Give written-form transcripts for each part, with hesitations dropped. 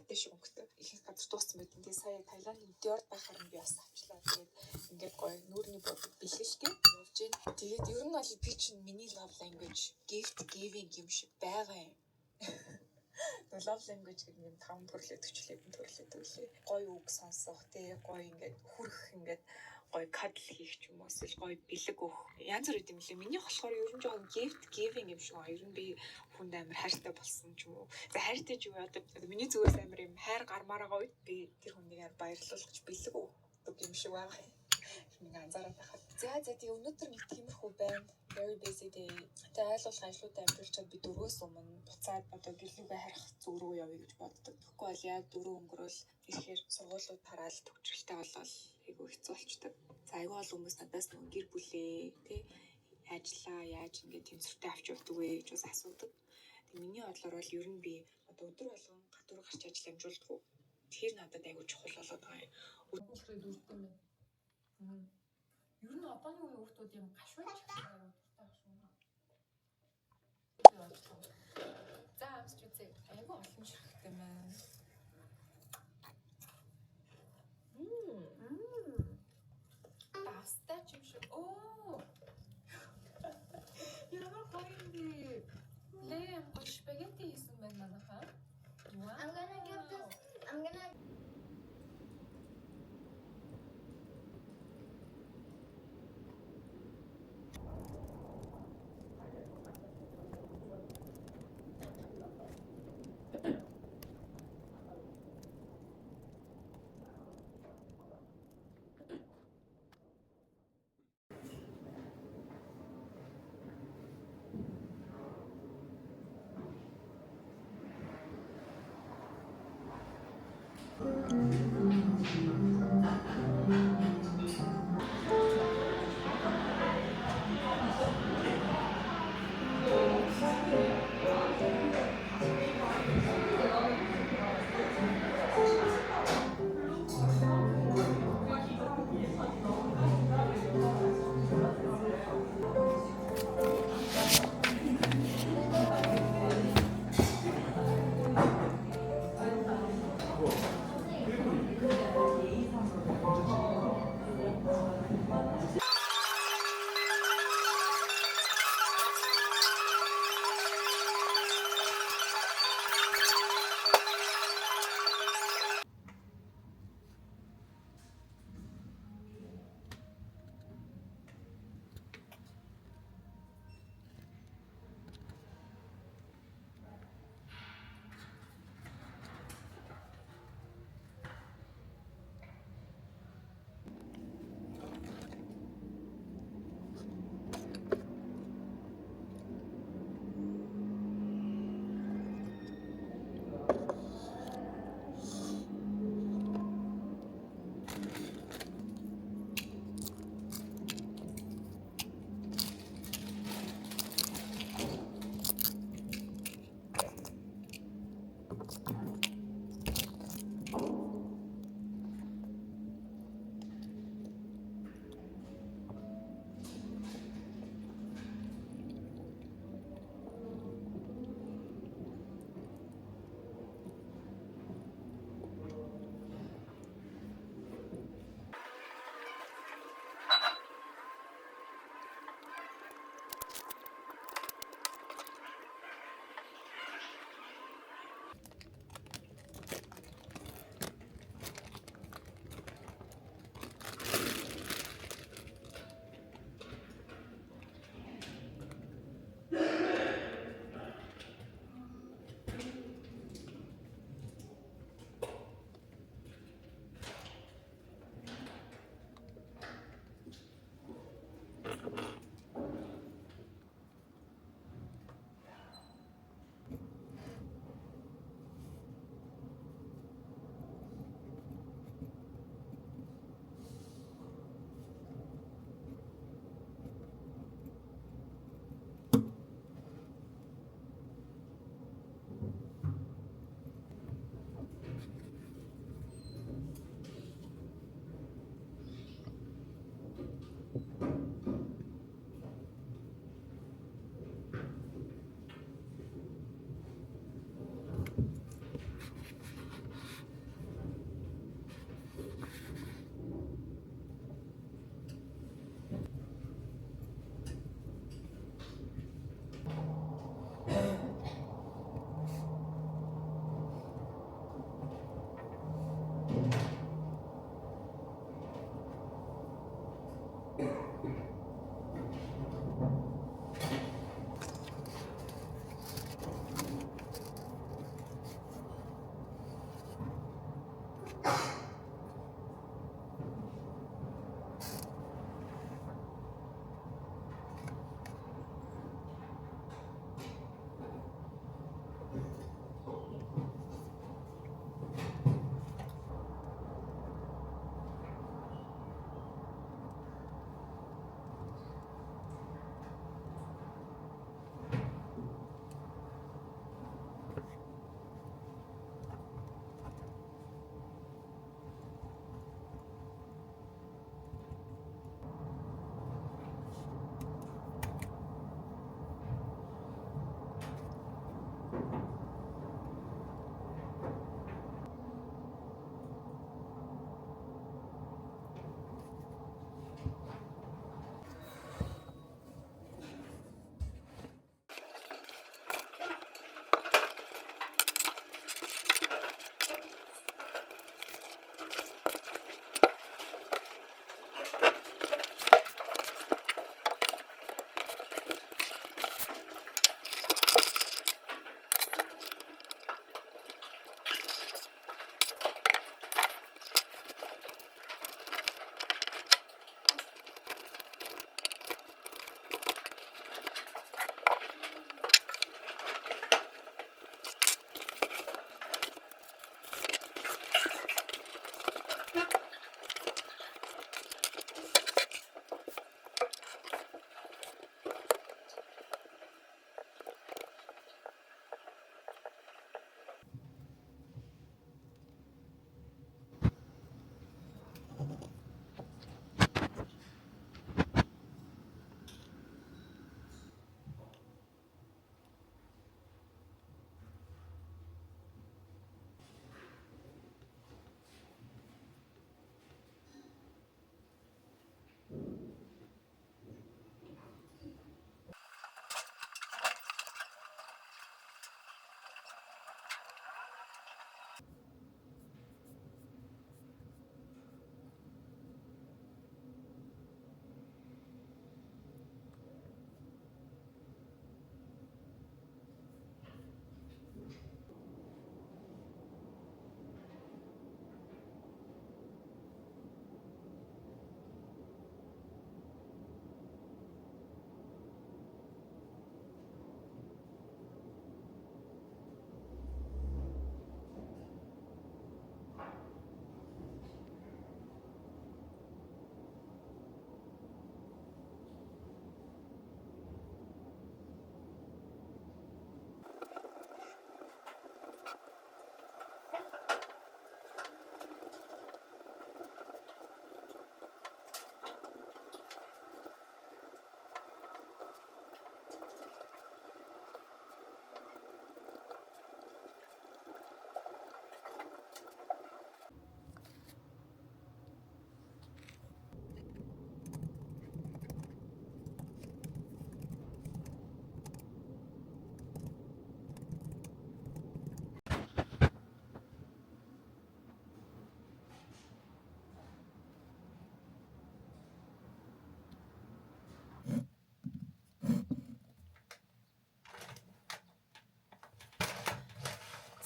дэш өнгөтэй. Ихэнх газар дууссан байт. Тэгээ сая Таиланд Диор байхаар би бас авчлаа. Тэгээд ингээд гоё нүүрний бодод бэлгэлтэй явж гин. Тэгээд ер нь бол би чинь миний love language gift giving юм шиг байгаа юм. Love language гэх юм 5 төрлөө төрлөө. Гоё үг сонсох, тэгээ гоё ингээд хүрэх ингээд гоё cuddle хийх ч юм уу эсвэл гоё бэлэг өгөх. Янз бүр юм лээ. Миний болохоор ер нь жоохон gift giving юм шиг байна. Ер нь би хүнд амар хайртай болсон ч юм уу. За хайртай ч юу одоо миний зүгээс амар юм хайр гармаар байгаа үед би тэр хүнийг баярлуулах гэж бэлэг өгдөг юм шиг байгаа. Нэг анзаараад байхад. За тэгээ өнөөдөр нэг тиймэрхүү байна. Very busy day. Тэгээ айлуулах ажлуудаа амжуулчаад би 4-өөс өмнө буцаад одоо гэлүүгээ харих зүг рүү явъя гэж боддог. Тэгэхгүй бол яг 4 өнгөрөөл ирэхээр сургуулиуд тараал төвчлөлтэй болол айгүй хэцүү болчдөг. За айгүй бол хүмүүс надаас нэг гэр бүлээ тий ажиллаа яаж ингээд тэмцвэртэй авч явдаг вэ гэж бас асуудаг. Тэгээ миний бодлоор бол ер нь би одоо өдөр болгон гадуур гарч ажил амжуулдаг уу. Тэгэхээр надад айгүй чухал болоод байгаа юм. Өдөртөө дүүрдэг юм. Ер нь одооны үеийн хүмүүс юм гашууч айгүй дуртай шүү. За амсч үзье. Айгүй олон ширхттэй маань. Паста ч юм шиг. Оо. Ямар гоё юм бэ? Лэм спагетти хийсэн байна манайхаа. I'm gonna give this.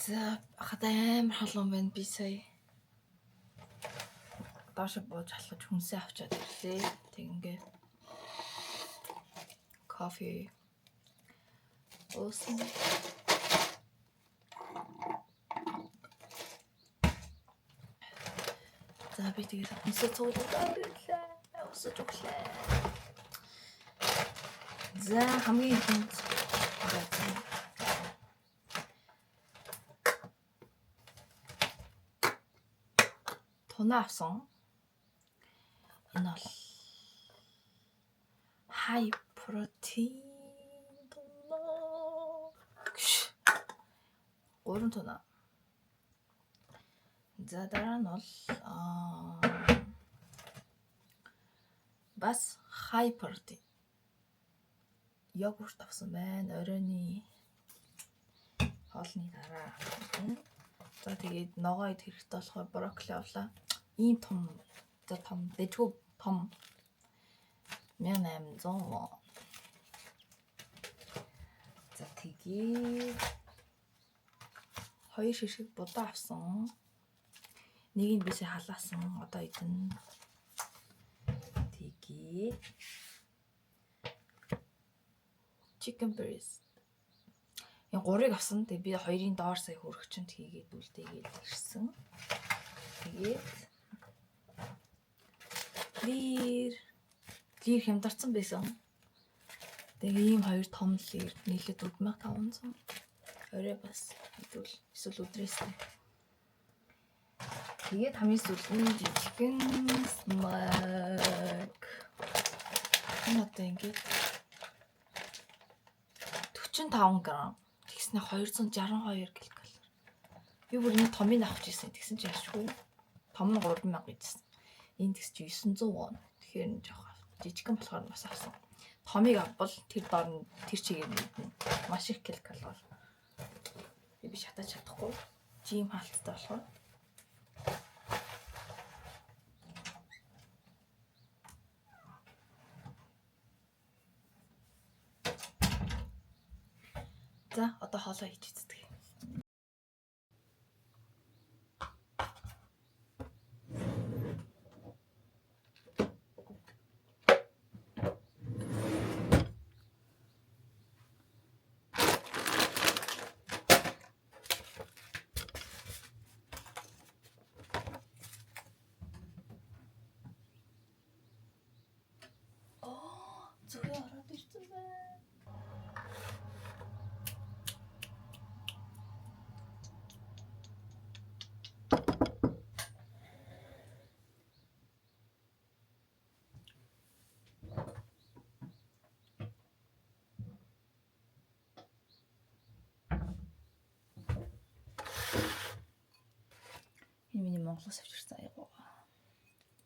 За хад амар холон байна би сая. Доош бууж халахж хүнсээ авчаад ирлээ. Тэг ингээд кофе уусан. За би тэгээд хүнсээ цуглуулаад ирлээ. Усаж өглөө. За хамгийн ихэнд тунаа авсан. Энэ бол high protein тунаа. 3 тунаа. За дараа нь бол бас high protein йогурт авсан байна. Оройны хоолны дараа. За тэгээд ногоо идэх хэрэгтэй болохоор брокколи авлаа. Ийм том дэжгүй том 1800. За тэгээд 2 шишиг будаа авсан. Нэг нь бисээ халаасан. Одоо идэн. Тэгээд chicken breast. Энэ 3-ыг авсан. Тэгээд би 2-ын доор сая хөргөчөнд хийгээд үлдээгээд ирсэн. Тэгээд лир хямдарсан байсан. Тэгээд ийм 2 том лир нийлээд 4500. Орой бас хэдүүл эсвэл өдрөөс. Тэгээд хамгийн сүүлд нь жижигэн snack. Энэ одоо ингээд 45 г. Тэгснэ 262 ккал. Би бүр энэ томыг авч ирсэн. Тэгсэн чи яшгүй. Том нь 3000 гэсэн. Энэ тэгс чи 900 вон. Тэгэхээр энэ жоох жижигэн болохоор бас авсан. Томыг авбал тэр доор нь тэр чигээр мэднэ. Маш их ккал бол. Би шатаж чадахгүй. Жим хаалттай болохоор. За одоо хоолоо хийж үздэг. Зүрээ ороод ирсэн байна. Энэ миний Монголоос авчирсан аягаа.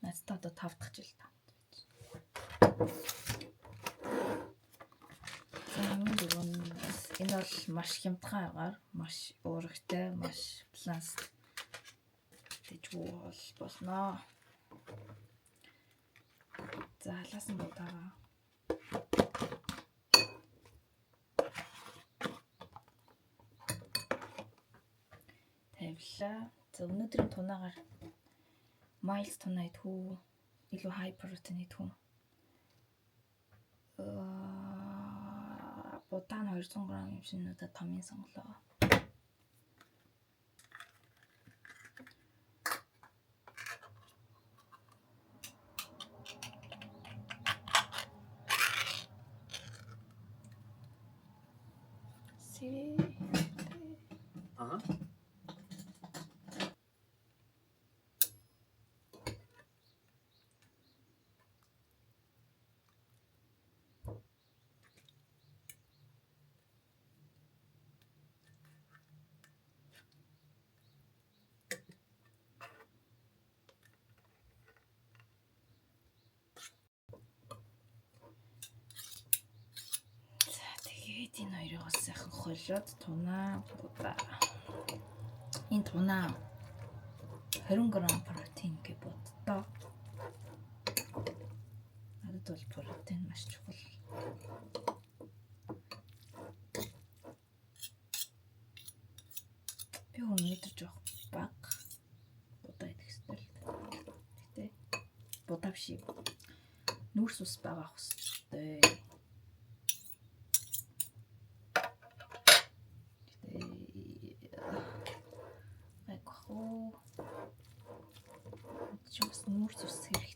Надтай одоо 5 дахь жил та. Энэ бол маш хямдхан агаар, маш уурагтай, маш баланс дэжгүй болно. За халаасан будаагаа тавилаа. За өнөөдрийн тунаагаар mild тунаа идэх, илүү high protein идэх. Будаа нь 200 г юм шиг надад томын сонголоо. Энэ хоёрыг бас сайхан холиод тунаа будаа. Энэ тунаа 20 г протеин гэ боддоо. Надад бол протеин маш чухал. Будаа биш юм. Нүүрс ус байгаа хөстэй. Айгу. Чимс нүүрс ус хэрэг.